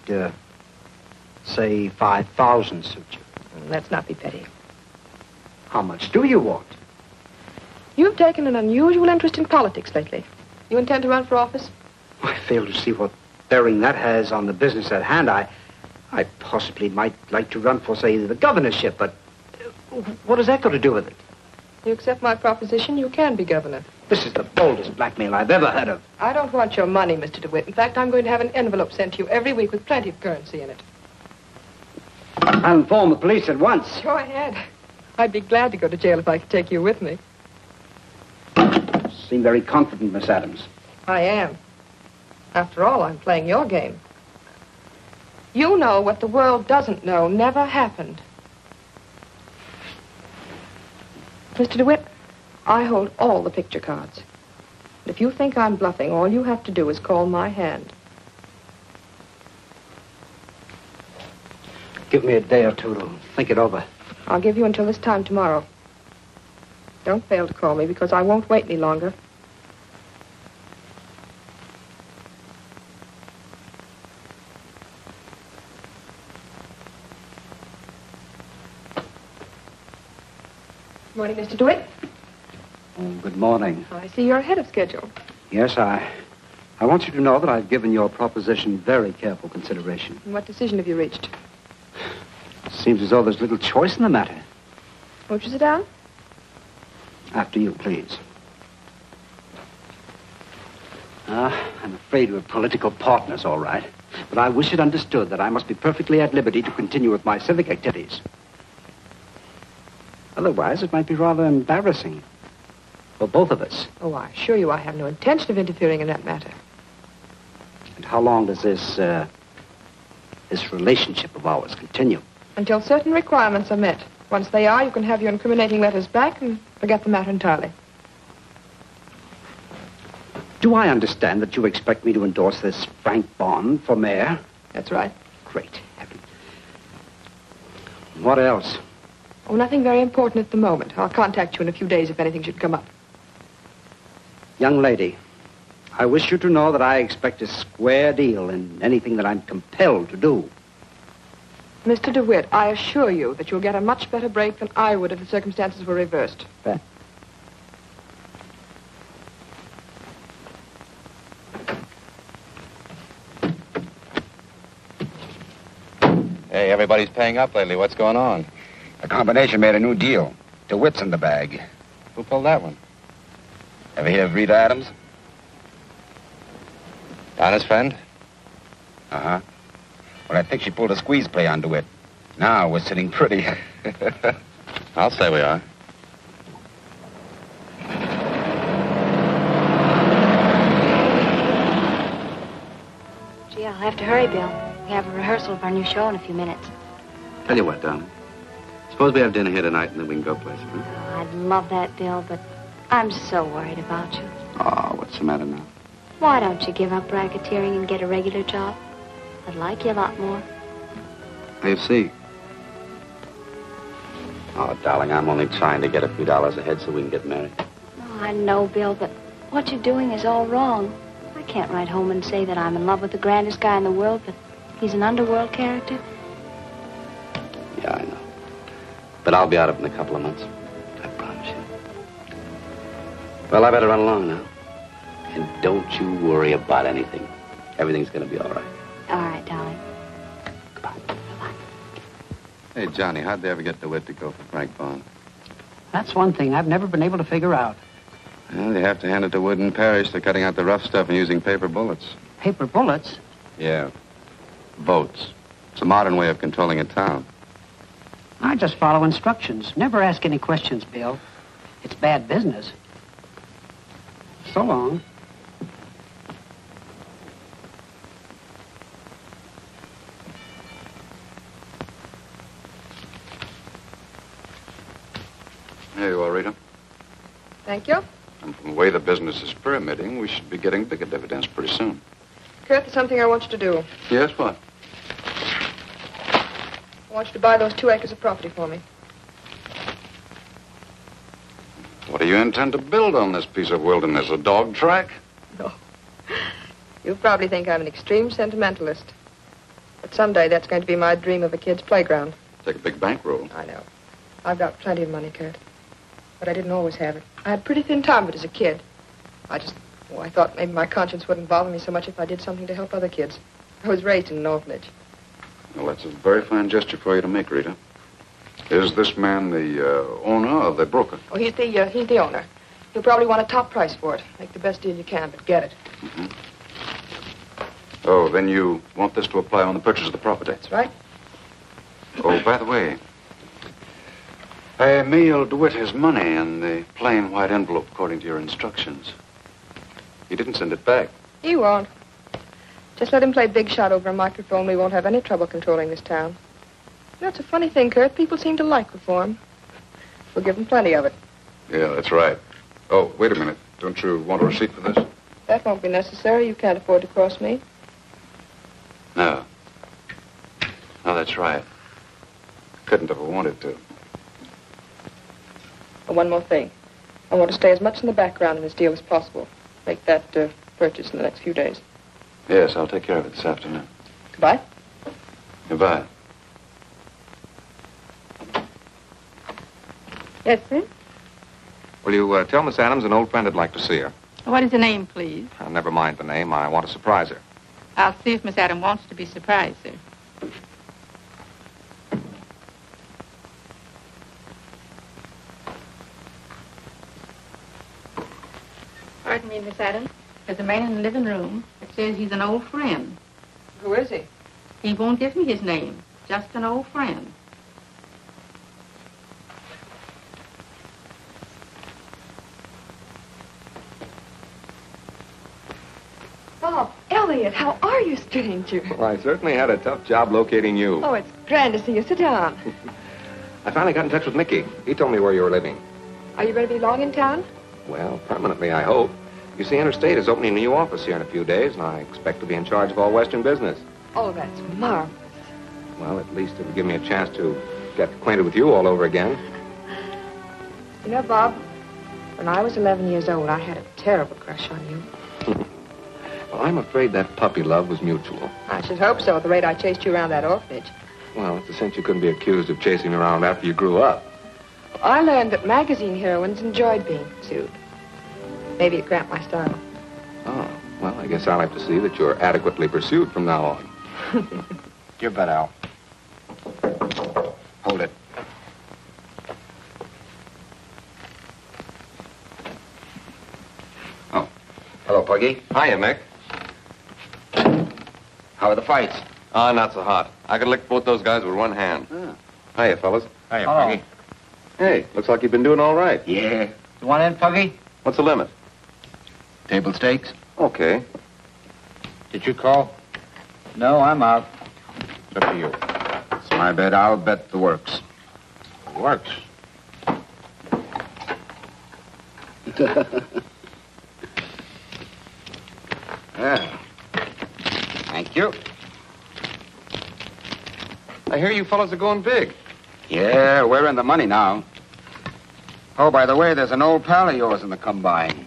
say 5,000 suit you. Let's not be petty. How much do you want? You've taken an unusual interest in politics lately. You intend to run for office? I fail to see what bearing that has on the business at hand. I possibly might like to run for, say, the governorship, but what has that got to do with it? You accept my proposition, you can be governor. This is the boldest blackmail I've ever heard of. I don't want your money, Mr. DeWitt. In fact, I'm going to have an envelope sent to you every week with plenty of currency in it. I'll inform the police at once. Go ahead. I'd be glad to go to jail if I could take you with me. Seem very confident, Miss Adams. I am. After all, I'm playing your game. You know what the world doesn't know never happened. Mr. DeWitt, I hold all the picture cards. If you think I'm bluffing, all you have to do is call my hand. Give me a day or two to think it over. I'll give you until this time tomorrow. Don't fail to call me, because I won't wait any longer. Morning, Mr. DeWitt. Oh, good morning. I see you're ahead of schedule. Yes, I want you to know that I've given your proposition very careful consideration. And what decision have you reached? Seems as though there's little choice in the matter. Won't you sit down? After you, please. I'm afraid we're political partners, all right. But I wish it understood that I must be perfectly at liberty to continue with my civic activities. Otherwise, it might be rather embarrassing for both of us. Oh, I assure you I have no intention of interfering in that matter. And how long does this relationship of ours continue? Until certain requirements are met. Once they are, you can have your incriminating letters back and forget the matter entirely. Do I understand that you expect me to endorse this Frank bond for mayor? That's right. Great heaven. What else? Oh, nothing very important at the moment. I'll contact you in a few days if anything should come up. Young lady, I wish you to know that I expect a square deal in anything that I'm compelled to do. Mr. DeWitt, I assure you that you'll get a much better break than I would if the circumstances were reversed. Hey, everybody's paying up lately. What's going on? The combination made a new deal. DeWitt's in the bag. Who pulled that one? Ever hear of Rita Adams? Donna's friend? Uh-huh. Well, I think she pulled a squeeze play on DeWitt. Now we're sitting pretty. I'll say we are. Gee, I'll have to hurry, Bill. We have a rehearsal of our new show in a few minutes. Tell you what, darling. Suppose we have dinner here tonight and then we can go places, huh? Oh, I'd love that, Bill, but I'm so worried about you. Oh, what's the matter now? Why don't you give up racketeering and get a regular job? I'd like you a lot more. I see. Oh, darling, I'm only trying to get a few dollars ahead so we can get married. Oh, I know, Bill, but what you're doing is all wrong. I can't write home and say that I'm in love with the grandest guy in the world, but he's an underworld character. Yeah, I know. But I'll be out of it in a couple of months. I promise you. Well, I better run along now. And don't you worry about anything. Everything's going to be all right. All right, darling. Hey, Johnny, how'd they ever get DeWitt to go for Frank Bond? That's one thing I've never been able to figure out. Well, they have to hand it to Wood and Parrish. They're cutting out the rough stuff and using paper bullets. Paper bullets? Yeah. Votes. It's a modern way of controlling a town. I just follow instructions. Never ask any questions, Bill. It's bad business. So long. Here you are, Rita. Thank you. And from the way the business is pyramiding, we should be getting bigger dividends pretty soon. Kurt, there's something I want you to do. Yes, what? I want you to buy those 2 acres of property for me. What do you intend to build on this piece of wilderness? A dog track? No. You probably think I'm an extreme sentimentalist. But someday that's going to be my dream of a kid's playground. Take a big bankroll. I know. I've got plenty of money, Kurt. But I didn't always have it. I had a pretty thin time of it as a kid. I thought maybe my conscience wouldn't bother me so much if I did something to help other kids. I was raised in an orphanage. Well, that's a very fine gesture for you to make, Rita. Is this man the owner or the broker? Oh, he's the owner. You'll probably want a top price for it. Make the best deal you can, but get it. Mm-hmm. Oh, then you want this to apply on the purchase of the property? That's right. Oh, by the way, I mailed DeWitt his money in the plain white envelope according to your instructions. He didn't send it back. He won't. Just let him play big shot over a microphone. We won't have any trouble controlling this town. You know, it's a funny thing, Kurt. People seem to like reform. We'll give them plenty of it. Yeah, that's right. Oh, wait a minute. Don't you want a receipt for this? That won't be necessary. You can't afford to cross me. No. No, that's right. Couldn't have wanted to. Oh, one more thing. I want to stay as much in the background in this deal as possible. Make that purchase in the next few days. Yes, I'll take care of it this afternoon. Goodbye. Goodbye. Yes, sir? Will you tell Miss Adams an old friend would like to see her? What is the name, please? Never mind the name. I want to surprise her. I'll see if Miss Adams wants to be surprised, sir. Pardon me, Miss Adams. There's a man in the living room that says he's an old friend. Who is he? He won't give me his name. Just an old friend. Oh, Elliot, how are you, stranger? Well, I certainly had a tough job locating you. Oh, it's grand to see you. Sit down. I finally got in touch with Mickey. He told me where you were living. Are you going to be long in town? Well, permanently, I hope. You see, Interstate is opening a new office here in a few days, and I expect to be in charge of all Western business. Oh, that's marvelous. Well, at least it'll give me a chance to get acquainted with you all over again. You know, Bob, when I was 11 years old, I had a terrible crush on you. Well, I'm afraid that puppy love was mutual. I should hope so, at the rate I chased you around that orphanage. Well, it's a cinch you couldn't be accused of chasing me around after you grew up. I learned that magazine heroines enjoyed being pursued. Maybe it cramped my style. Oh, well, I guess I'll have to see that you're adequately pursued from now on. Give that out. Hold it. Oh. Hello, Puggy. Hiya, Mick. How are the fights? Not so hot. I could lick both those guys with one hand. Hiya, fellas. Hiya, Puggy. Hey, looks like you've been doing all right. Yeah. You want in, Puggy? What's the limit? Table stakes? Okay. Did you call? No, I'm out. It's up to you. It's my bet. I'll bet the works. Works. Yeah. Thank you. I hear you fellas are going big. Yeah, we're in the money now. Oh, by the way, there's an old pal of yours in the combine.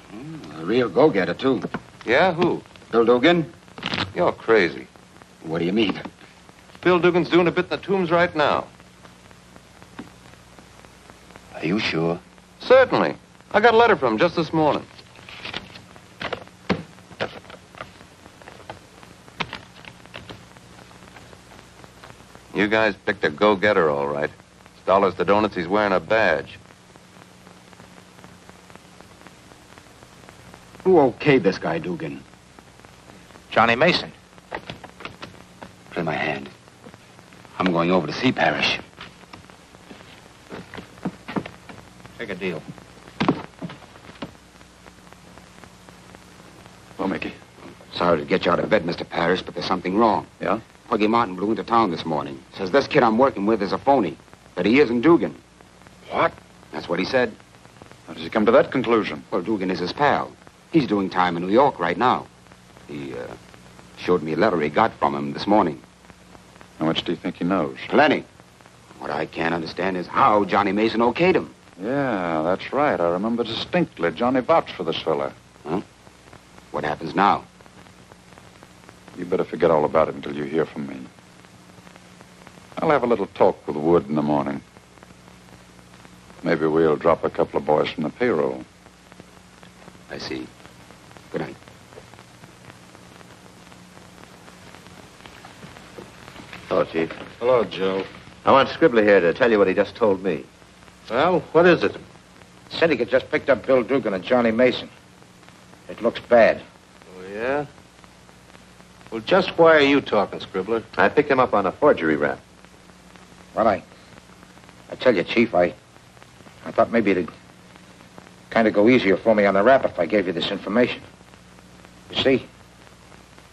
A real go-getter, too. Yeah, who? Bill Dugan? You're crazy. What do you mean? Bill Dugan's doing a bit in the tombs right now. Are you sure? Certainly. I got a letter from him just this morning. You guys picked a go-getter, all right. It's dollars to donuts, he's wearing a badge. Who okayed this guy, Dugan? Johnny Mason. Play my hand. I'm going over to see Parrish. Take a deal. Well, Mickey. Sorry to get you out of bed, Mr. Parrish, but there's something wrong. Yeah? Puggy Martin blew into town this morning. Says this kid I'm working with is a phony. That he isn't Dugan. What? That's what he said. How does he come to that conclusion? Well, Dugan is his pal. He's doing time in New York right now. He showed me a letter he got from him this morning. How much do you think he knows? Plenty. What I can't understand is how Johnny Mason okayed him. Yeah, that's right. I remember distinctly. Johnny vouched for this fella. Huh? What happens now? You better forget all about it until you hear from me. I'll have a little talk with Wood in the morning. Maybe we'll drop a couple of boys from the payroll. I see. Good night. Hello, Chief. Hello, Joe. I want Scribbler here to tell you what he just told me. Well, what is it? Syndicate just picked up Bill Dugan and Johnny Mason. It looks bad. Oh, yeah? Well, just why are you talking, Scribbler? I picked him up on a forgery rap. Well, I tell you, Chief, I thought maybe it'd kind of go easier for me on the rap if I gave you this information. You see,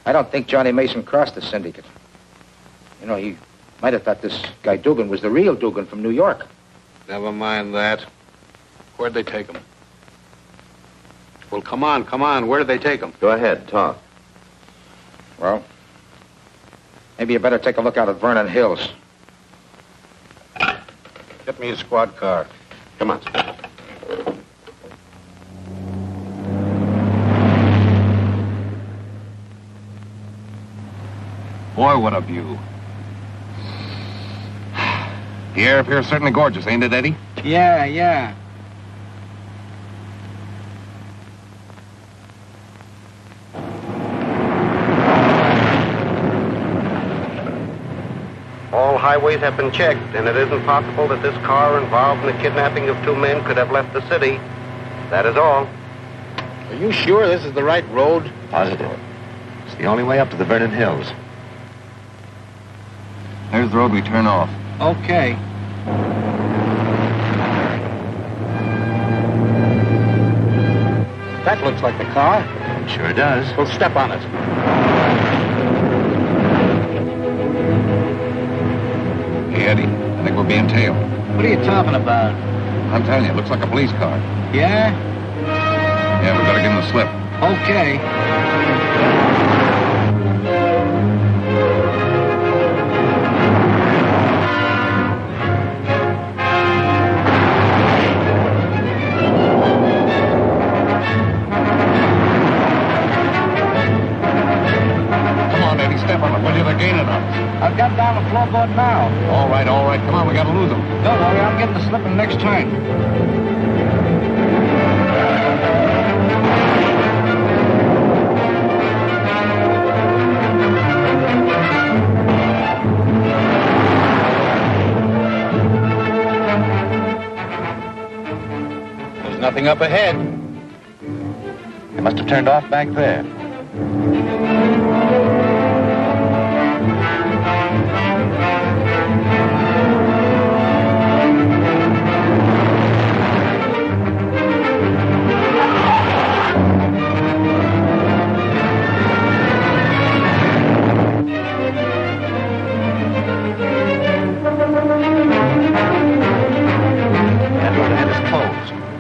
I don't think Johnny Mason crossed the syndicate. You know, he might have thought this guy Dugan was the real Dugan from New York. Never mind that. Where'd they take him? Well, come on. Where did they take him? Go ahead, talk. Well, maybe you better take a look out at Vernon Hills. Get me a squad car. Come on. Boy, what a view. The air up here is certainly gorgeous, ain't it, Eddie? Yeah. All highways have been checked, and it isn't possible that this car involved in the kidnapping of 2 men could have left the city. That is all. Are you sure this is the right road? Positive. It's the only way up to the Vernon Hills. There's the road we turn off. Okay. That looks like the car. Sure does. We'll step on it. Hey, Eddie, I think we're being tailed. What are you talking about? I'm telling you, it looks like a police car. Yeah? Yeah, we better give him the slip. Okay. I've got down the floorboard now. All right. Come on, we gotta lose him. Don't worry, I'm getting the slipping next time. There's nothing up ahead. They must have turned off back there.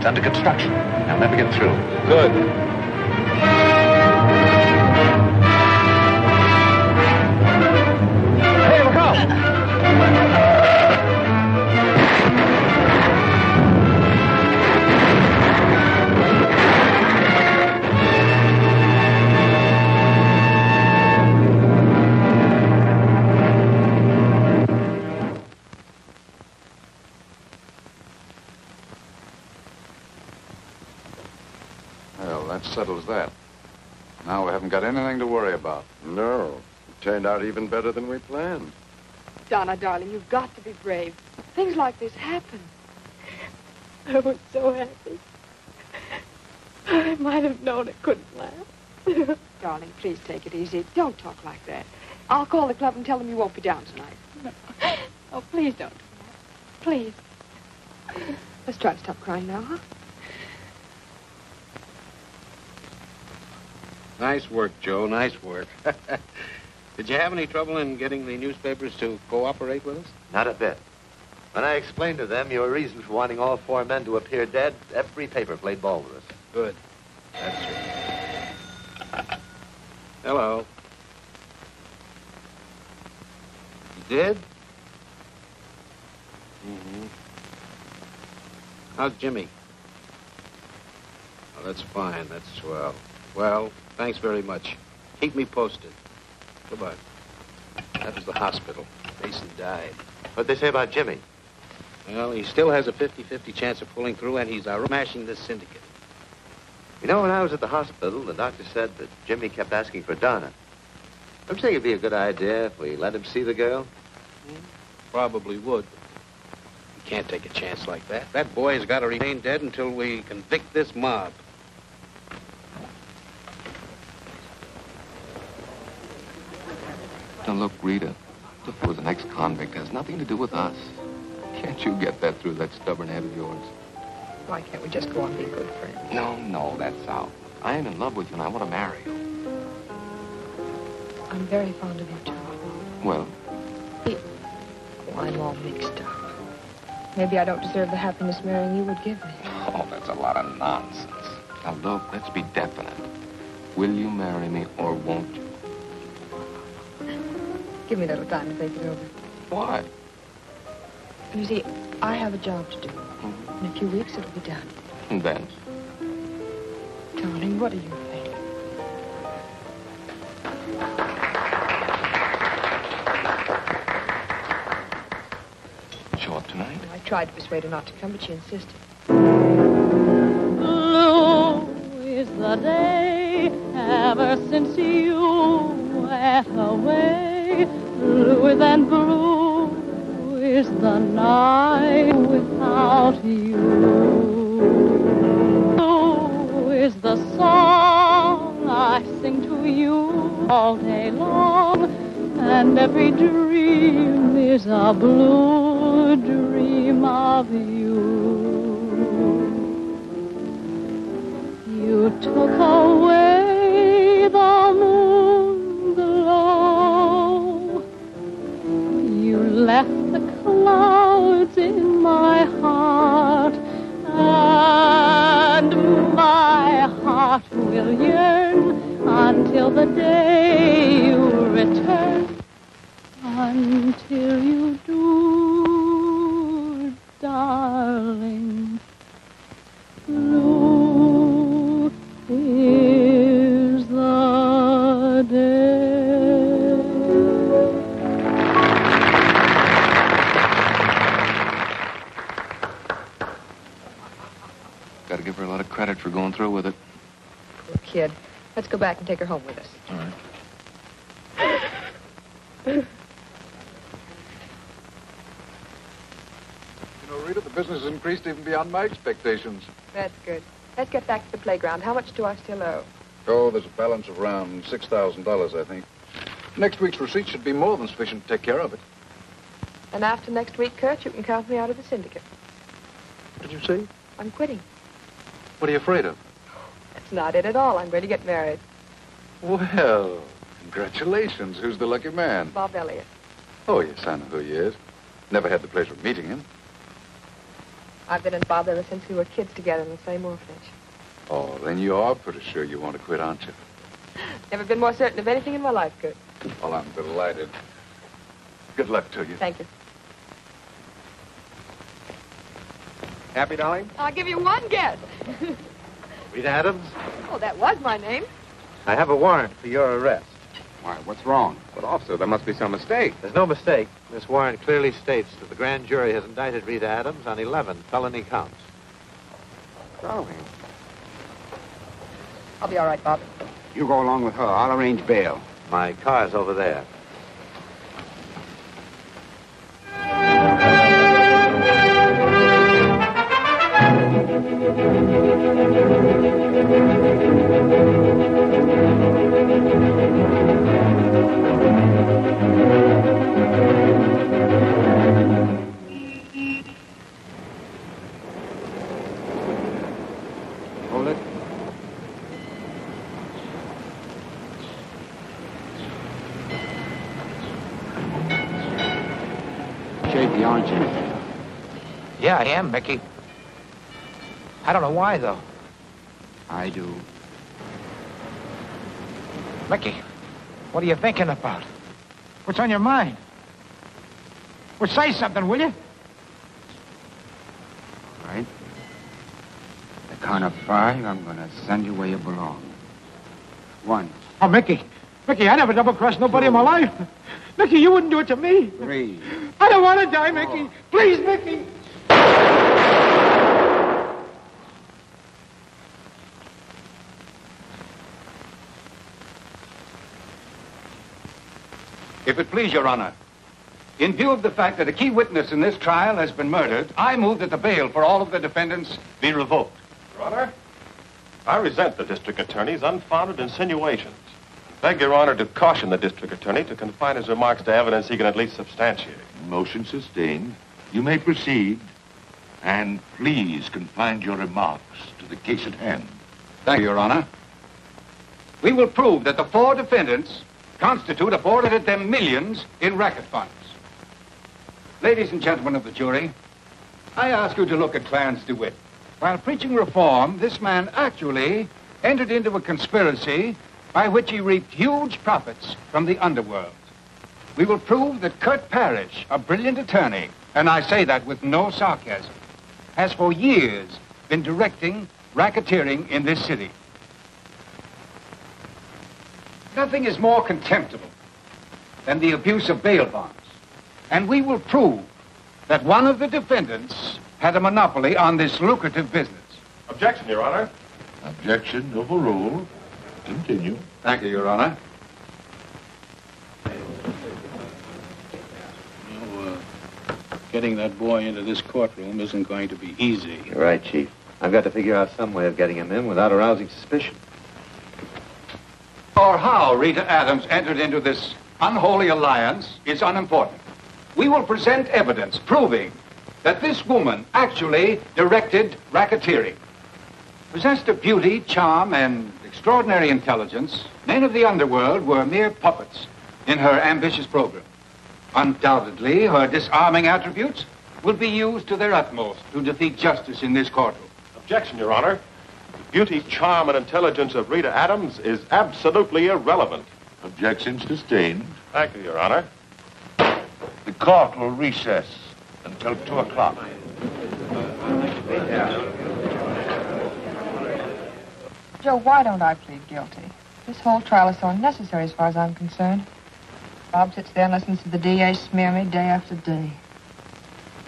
Under construction. I'll never get through. Good. Hey, look out! Settles that. Now we haven't got anything to worry about. No. It turned out even better than we planned. Donna, darling, you've got to be brave. Things like this happen. I was so happy. I might have known it couldn't last. Darling, please take it easy. Don't talk like that. I'll call the club and tell them you won't be down tonight. No. Oh, please don't do that. Please. Let's try to stop crying now, huh? Nice work, Joe. Nice work. Did you have any trouble in getting the newspapers to cooperate with us? Not a bit. When I explained to them your reason for wanting all 4 men to appear dead, every paper played ball with us. Good. That's it. Hello. You did? Mm-hmm. How's Jimmy? Oh, that's fine. That's swell. Well, thanks very much. Keep me posted. Goodbye. That was the hospital. Mason died. What'd they say about Jimmy? Well, he still has a 50-50 chance of pulling through, and he's smashing this syndicate. You know, when I was at the hospital, the doctor said that Jimmy kept asking for Donna. Don't you think it'd be a good idea if we let him see the girl? Probably would. We can't take a chance like that. That boy has got to remain dead until we convict this mob. Now, look, Rita, Cliff was an ex-convict. It has nothing to do with us. Can't you get that through that stubborn head of yours? Why can't we just go on being good friends? No, that's out. I am in love with you, and I want to marry you. I'm very fond of you, too. Well? I'm all mixed up. Maybe I don't deserve the happiness marrying you would give me. Oh, That's a lot of nonsense. Now, look, let's be definite. Will you marry me or won't you? Give me a little time to think it over. Why? You see, I have a job to do. In a few weeks, it'll be done. And then? Darling, what do you think? Show up tonight? I tried to persuade her not to come, but she insisted. Blue is the day ever since you went away. Bluer than blue is the night without you. Blue is the song I sing to you all day long, and every dream is a blue dream of you. You took away the moon glow. You left the clouds in my heart, and my heart will yearn until the day you return. Until you do, darling, blue is the day. Gotta give her a lot of credit for going through with it. Poor kid. Let's go back and take her home with us. All right. You know, Rita, the business has increased even beyond my expectations. That's good. Let's get back to the playground. How much do I still owe? Oh, there's a balance of around $6,000, I think. Next week's receipt should be more than sufficient to take care of it. And after next week, Kurt, you can count me out of the syndicate. What did you say? I'm quitting. What are you afraid of? That's not it at all. I'm going to get married. Well, congratulations. Who's the lucky man? Bob Elliott. Oh, yes, I know who he is. Never had the pleasure of meeting him. I've been and Bob ever since we were kids together in the same orphanage. Oh, then you are pretty sure you want to quit, aren't you? Never been more certain of anything in my life, Kurt. Well, I'm delighted. Good luck to you. Thank you. Happy, darling? I'll give you one guess. Rita Adams? Oh, that was my name. I have a warrant for your arrest. Why, what's wrong? But, officer, there must be some mistake. There's no mistake. This warrant clearly states that the grand jury has indicted Rita Adams on 11 felony counts. Darling. I'll be all right, Bob. You go along with her. I'll arrange bail. My car's over there. Hold it. Shaky, aren't you? Yeah, I am, Mickey. I don't know why, though. I do. Mickey, what are you thinking about? What's on your mind? Well, say something, will you? All right. The count of 5, I'm going to send you where you belong. 1. Oh, Mickey. Mickey, I never double-crossed nobody in my life. Mickey, you wouldn't do it to me. 3. I don't want to die, Mickey. Please, Mickey. If it please your honor, in view of the fact that a key witness in this trial has been murdered, I move that the bail for all of the defendants be revoked. Your Honor, I resent the district attorney's unfounded insinuations. Beg your honor to caution the district attorney to confine his remarks to evidence he can at least substantiate. Motion sustained. You may proceed. And please confine your remarks to the case at hand. Thank you, your honor. We will prove that the 4 defendants constitute afforded them millions in racket funds. Ladies and gentlemen of the jury, I ask you to look at Clarence DeWitt. While preaching reform, this man actually entered into a conspiracy by which he reaped huge profits from the underworld. We will prove that Kurt Parrish, a brilliant attorney, and I say that with no sarcasm, has for years been directing racketeering in this city. Nothing is more contemptible than the abuse of bail bonds, and we will prove that one of the defendants had a monopoly on this lucrative business. Objection, Your Honor. Objection overruled. Continue. Thank you, Your Honor. Getting that boy into this courtroom isn't going to be easy. You're right, Chief. I've got to figure out some way of getting him in without arousing suspicion. Or how Rita Adams entered into this unholy alliance is unimportant. We will present evidence proving that this woman actually directed racketeering. Possessed of beauty, charm, and extraordinary intelligence, men of the underworld were mere puppets in her ambitious program. Undoubtedly, her disarming attributes will be used to their utmost to defeat justice in this courtroom. Objection, Your Honor. The beauty, charm, and intelligence of Rita Adams is absolutely irrelevant. Objection sustained. Thank you, Your Honor. The court will recess until 2 o'clock. Joe, why don't I plead guilty? This whole trial is so unnecessary as far as I'm concerned. Bob sits there and listens to the DA smear me day after day.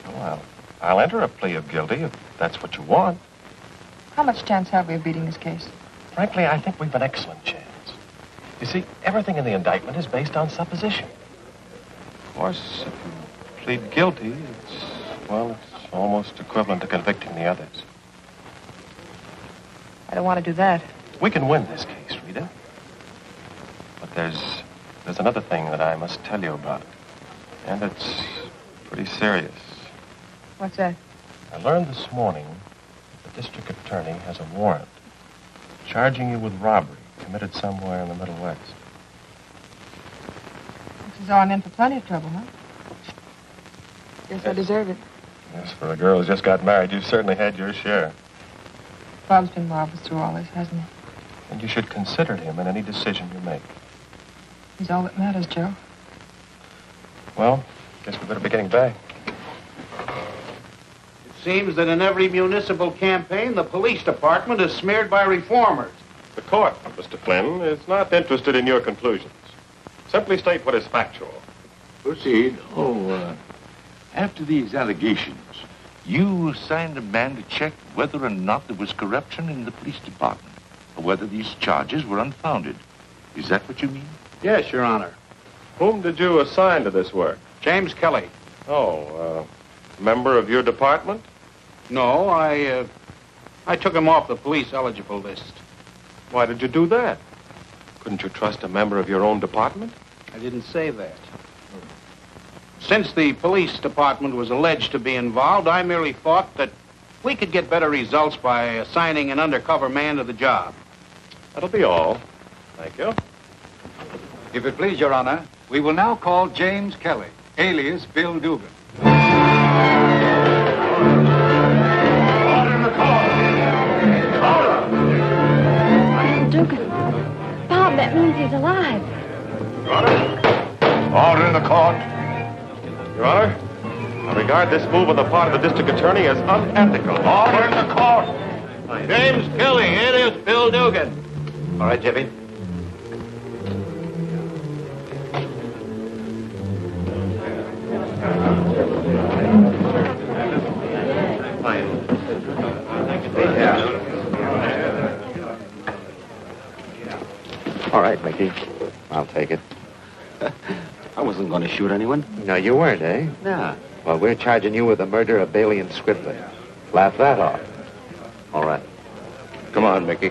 Well, I'll enter a plea of guilty if that's what you want. How much chance have we of beating this case? Frankly, I think we've an excellent chance. You see, everything in the indictment is based on supposition. Of course, if you plead guilty, it's almost equivalent to convicting the others. I don't want to do that. We can win this case, Rita. But there's another thing that I must tell you about. And it's pretty serious. What's that? I learned this morning that the district attorney has a warrant charging you with robbery committed somewhere in the Middle West. Looks as though I'm in for plenty of trouble, huh? Guess I deserve it. Yes, for a girl who's just got married, you've certainly had your share. Bob's been marvelous through all this, hasn't he? And you should consider him in any decision you make. He's all that matters, Joe. Well, guess we better be getting back. It seems that in every municipal campaign, the police department is smeared by reformers. The court, Mr. Flynn, is not interested in your conclusions. Simply state what is factual. Proceed. After these allegations, you assigned a man to check whether or not there was corruption in the police department, or whether these charges were unfounded. Is that what you mean? Yes, Your Honor. Whom did you assign to this work? James Kelly. Member of your department? No, I took him off the police eligible list. Why did you do that? Couldn't you trust a member of your own department? I didn't say that. Since the police department was alleged to be involved, I merely thought that we could get better results by assigning an undercover man to the job. That'll be all. Thank you. If it please, Your Honor, we will now call James Kelly, alias Bill Dugan. Dugan. Bob, that means he's alive. Your Honor? Order in the court. Your Honor, I regard this move on the part of the district attorney as unethical. Order in the court. James Kelly, alias Bill Dugan. All right, Jimmy. All right, Mickey. I'll take it. I wasn't going to shoot anyone. No, you weren't, eh? No. Well, we're charging you with the murder of Bailey and Scribbler. Laugh that off. All right. Come on, Mickey.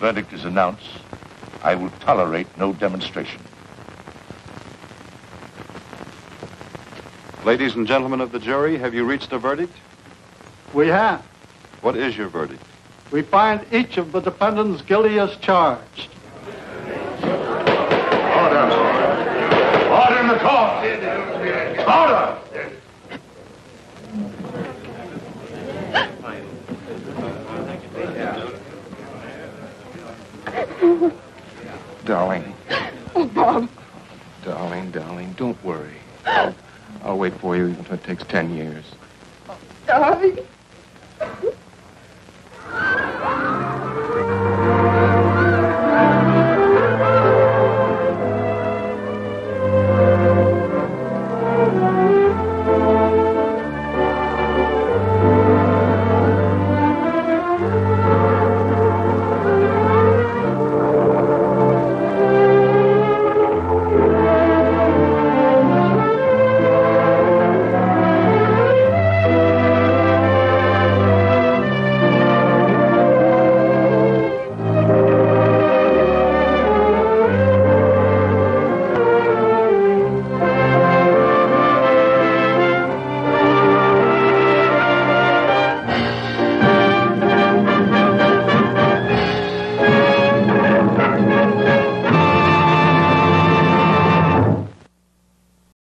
verdict is announced, I will tolerate no demonstration. Ladies and gentlemen of the jury, have you reached a verdict? We have. What is your verdict? We find each of the defendants guilty as charged. Order. Order in the court. Order. Darling. Oh, Bob. Darling, don't worry. I'll wait for you even if it takes 10 years. Darling.